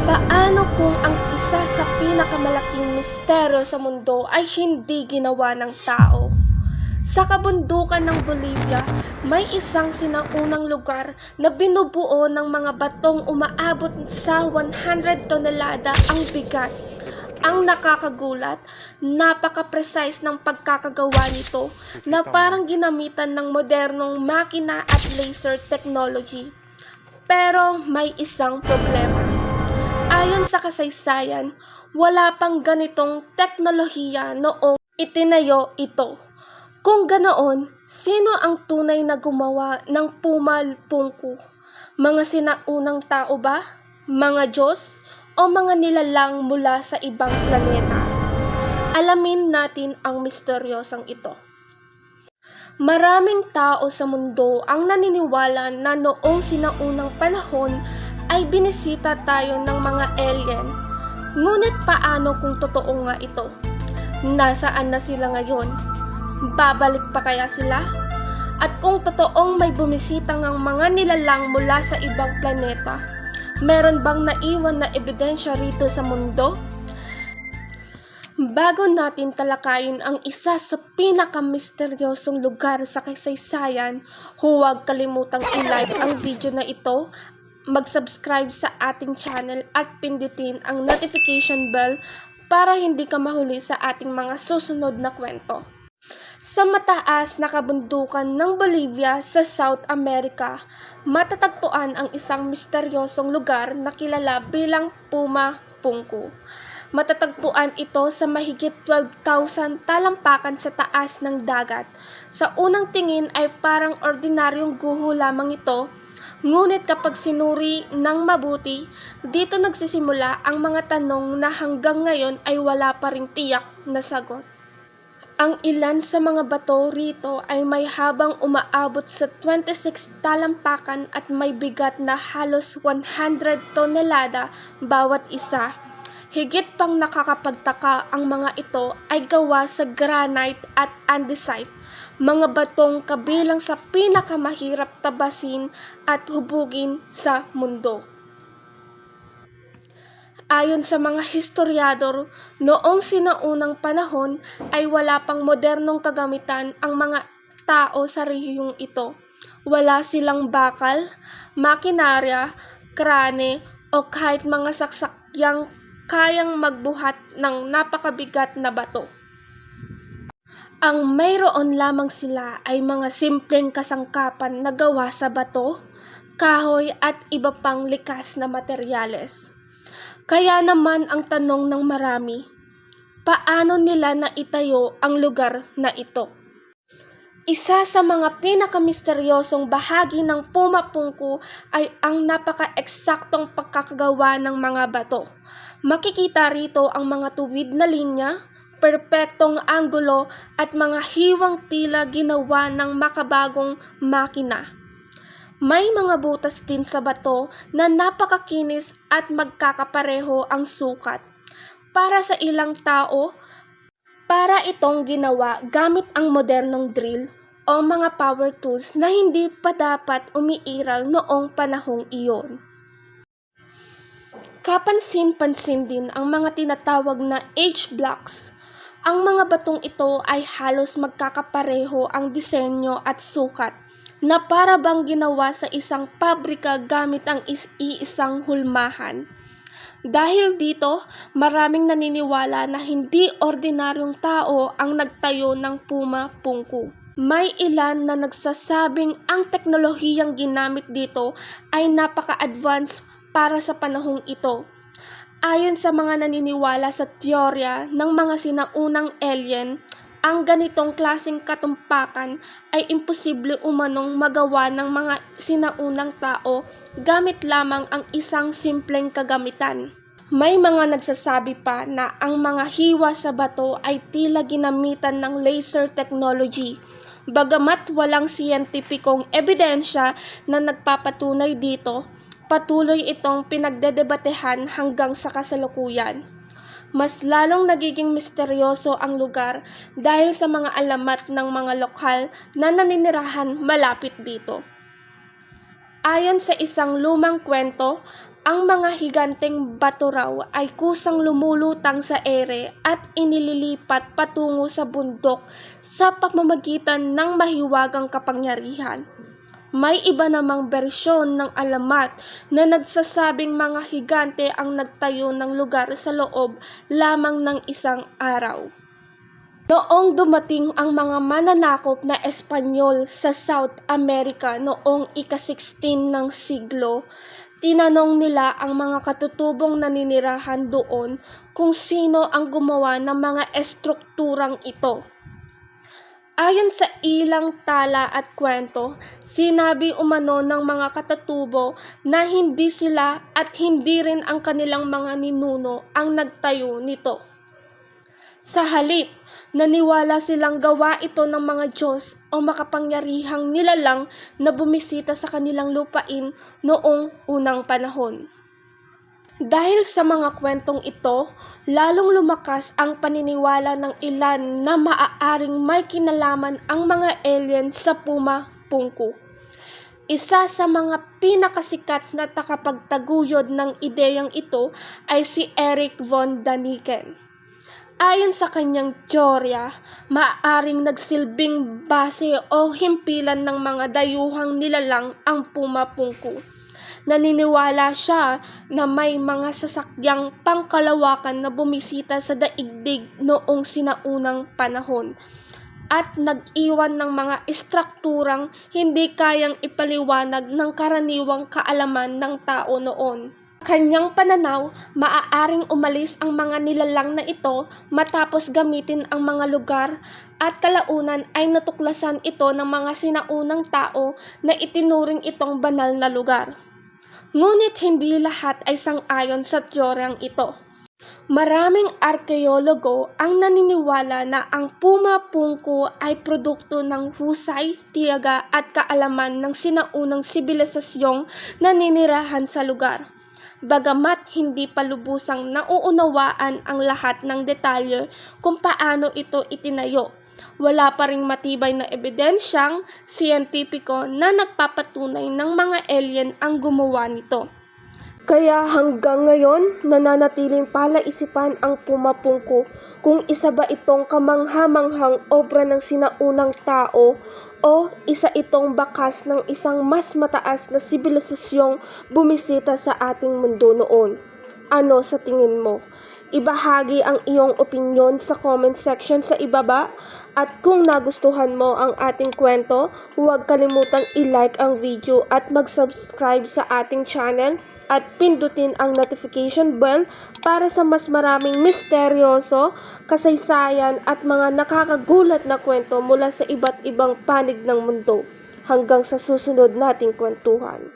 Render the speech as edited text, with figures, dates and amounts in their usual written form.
Paano kung ang isa sa pinakamalaking misteryo sa mundo ay hindi ginawa ng tao? Sa kabundukan ng Bolivia, may isang sinaunang lugar na binubuo ng mga batong umaabot sa 100 tonelada ang bigat. Ang nakakagulat, napaka-precise ng pagkakagawa nito na parang ginamitan ng modernong makina at laser technology. Pero may isang problema. Ayon sa kasaysayan, wala pang ganitong teknolohiya noong itinayo ito. Kung ganoon, sino ang tunay na gumawa ng pumalpungko? Mga sinaunang tao ba? Mga Diyos? O mga nilalang mula sa ibang planeta? Alamin natin ang misteryosang ito. Maraming tao sa mundo ang naniniwala na noong sinaunang panahon ay binisita tayo ng mga alien. Ngunit paano kung totoo nga ito? Nasaan na sila ngayon? Babalik pa kaya sila? At kung totoong may bumisita ngang mga nilalang mula sa ibang planeta, meron bang naiwan na ebidensya rito sa mundo? Bago natin talakayin ang isa sa pinakamisteryosong lugar sa kasaysayan, huwag kalimutang i-like ang video na ito, mag-subscribe sa ating channel at pindutin ang notification bell para hindi ka mahuli sa ating mga susunod na kwento. Sa mataas na kabundukan ng Bolivia sa South America, matatagpuan ang isang misteryosong lugar na kilala bilang Puma-Punku. Matatagpuan ito sa mahigit 12,000 talampakan sa taas ng dagat. Sa unang tingin ay parang ordinaryong guho lamang ito, ngunit kapag sinuri ng mabuti, dito nagsisimula ang mga tanong na hanggang ngayon ay wala pa ring tiyak na sagot. Ang ilan sa mga bato rito ay may habang umaabot sa 26 talampakan at may bigat na halos 100 tonelada bawat isa. Higit pang nakakapagtaka, ang mga ito ay gawa sa granite at andesite, mga batong kabilang sa pinakamahirap tabasin at hubugin sa mundo. Ayon sa mga historyador, noong sinaunang panahon ay wala pang modernong kagamitan ang mga tao sa rehiyong ito. Wala silang bakal, makinarya, krane o kahit mga saksakyang kayang magbuhat ng napakabigat na bato. Ang mayroon lamang sila ay mga simpleng kasangkapan na gawa sa bato, kahoy at iba pang likas na materyales. Kaya naman ang tanong ng marami, paano nila naitayo ang lugar na ito? Isa sa mga pinakamisteryosong bahagi ng Puma-Punku ay ang napaka-eksaktong pagkakagawa ng mga bato. Makikita rito ang mga tuwid na linya, perpektong anggulo at mga hiwang tila ginawa ng makabagong makina. May mga butas din sa bato na napakakinis at magkakapareho ang sukat. Para sa ilang tao, para itong ginawa gamit ang modernong drill o mga power tools na hindi pa dapat umiiral noong panahong iyon. Kapansin-pansin din ang mga tinatawag na H-blocks. Ang mga batong ito ay halos magkakapareho ang disenyo at sukat, na para bang ginawa sa isang pabrika gamit ang iisang hulmahan. Dahil dito, maraming naniniwala na hindi ordinaryong tao ang nagtayo ng Puma-Punku. May ilan na nagsasabing ang teknolohiyang ginamit dito ay napaka-advanced para sa panahong ito. Ayon sa mga naniniwala sa teorya ng mga sinaunang alien, ang ganitong klaseng katumpakan ay imposible umanong magawa ng mga sinaunang tao gamit lamang ang isang simpleng kagamitan. May mga nagsasabi pa na ang mga hiwa sa bato ay tila ginamitan ng laser technology. Bagamat walang siyentipikong ebidensya na nagpapatunay dito, patuloy itong pinagdedebatehan hanggang sa kasalukuyan. Mas lalong nagiging misteryoso ang lugar dahil sa mga alamat ng mga lokal na naninirahan malapit dito. Ayon sa isang lumang kwento, Ang mga higanteng bato raw ay kusang lumulutang sa ere at inililipat patungo sa bundok sa pamamagitan ng mahiwagang kapangyarihan. May iba namang bersyon ng alamat na nagsasabing mga higante ang nagtayo ng lugar sa loob lamang ng isang araw. Noong dumating ang mga mananakop na Espanyol sa South America noong ika-16 ng siglo, tinanong nila ang mga katutubong naninirahan doon kung sino ang gumawa ng mga estrukturang ito. Ayon sa ilang tala at kwento, sinabi umano ng mga katatubo na hindi sila at hindi rin ang kanilang mga ninuno ang nagtayo nito. Sa halip, naniwala silang gawa ito ng mga Diyos o makapangyarihang nilalang na bumisita sa kanilang lupain noong unang panahon. Dahil sa mga kwentong ito, lalong lumakas ang paniniwala ng ilan na maaaring may kinalaman ang mga alien sa Puma-Punku. Isa sa mga pinakasikat na takapagtaguyod ng ideyang ito ay si Erich von Däniken. Ayon sa kanyang teorya, maaaring nagsilbing base o himpilan ng mga dayuhang nilalang ang Puma-Punku. Naniniwala siya na may mga sasakyang pangkalawakan na bumisita sa daigdig noong sinaunang panahon at nag-iwan ng mga istrukturang hindi kayang ipaliwanag ng karaniwang kaalaman ng tao noon. Kanyang pananaw, maaaring umalis ang mga nilalang na ito matapos gamitin ang mga lugar at kalaunan ay natuklasan ito ng mga sinaunang tao na itinuring itong banal na lugar. Ngunit hindi lahat ay sang-ayon sa teoryang ito. Maraming arkeologo ang naniniwala na ang Puma-Punku ay produkto ng husay, tiyaga at kaalaman ng sinaunang sibilisasyong naninirahan sa lugar. Bagamat hindi pa lubusang nauunawaan ang lahat ng detalye kung paano ito itinayo, wala pa ring matibay na ebidensyang siyentipiko na nagpapatunay ng mga alien ang gumawa nito. Kaya hanggang ngayon, nananatiling palaisipan ang Puma-Punku kung isa ba itong kamangha-manghang obra ng sinaunang tao o isa itong bakas ng isang mas mataas na sibilisasyong bumisita sa ating mundo noon. Ano sa tingin mo? Ibahagi ang iyong opinyon sa comment section sa ibaba at kung nagustuhan mo ang ating kwento, huwag kalimutang i-like ang video at mag-subscribe sa ating channel at pindutin ang notification bell para sa mas maraming misteryoso, kasaysayan at mga nakakagulat na kwento mula sa iba't ibang panig ng mundo. Hanggang sa susunod nating kwentuhan.